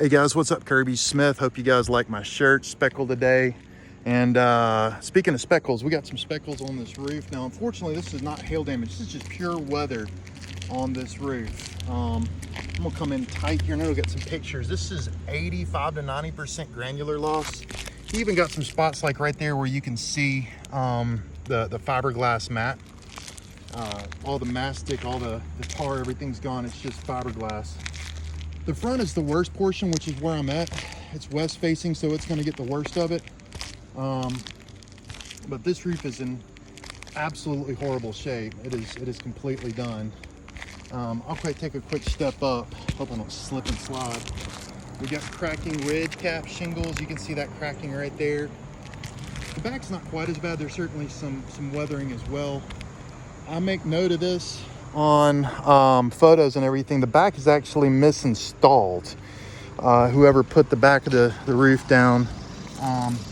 Hey guys, what's up? Kirby Smith. Hope you guys like my shirt, speckle today. And speaking of speckles, we got some speckles on this roof. Now, unfortunately, this is not hail damage. This is just pure weather on this roof. I'm gonna come in tight here and we'll get some pictures. This is 85 to 90% granular loss. You even got some spots like right there where you can see the fiberglass mat. All the mastic, all the tar, everything's gone. It's just fiberglass. The front is the worst portion, which is where I'm at. It's west facing, so it's gonna get the worst of it. But this roof is in absolutely horrible shape. It is completely done. I'll take a quick step up. Hope I don't slip and slide. We got cracking ridge cap shingles. You can see that cracking right there. The back's not quite as bad. There's certainly some weathering as well. I make note of this on photos and everything. The back is actually misinstalled. Whoever put the back of the roof down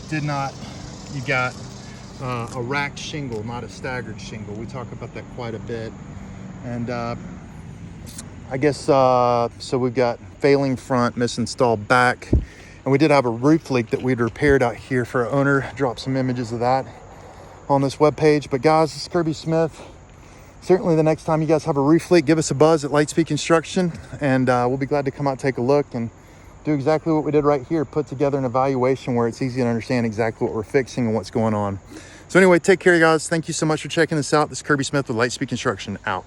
did not. You got a racked shingle, not a staggered shingle. We talk about that quite a bit. And I guess so we've got failing front, misinstalled back, and we did have a roof leak that we'd repaired out here for our owner. Drop some images of that on this webpage. But guys, this is Kirby Smith. Certainly the next time you guys have a roof leak, give us a buzz at Lightspeed Construction, and we'll be glad to come out and take a look and do exactly what we did right here, put together an evaluation where it's easy to understand exactly what we're fixing and what's going on. So anyway, take care, you guys. Thank you so much for checking this out. This is Kirby Smith with Lightspeed Construction, out.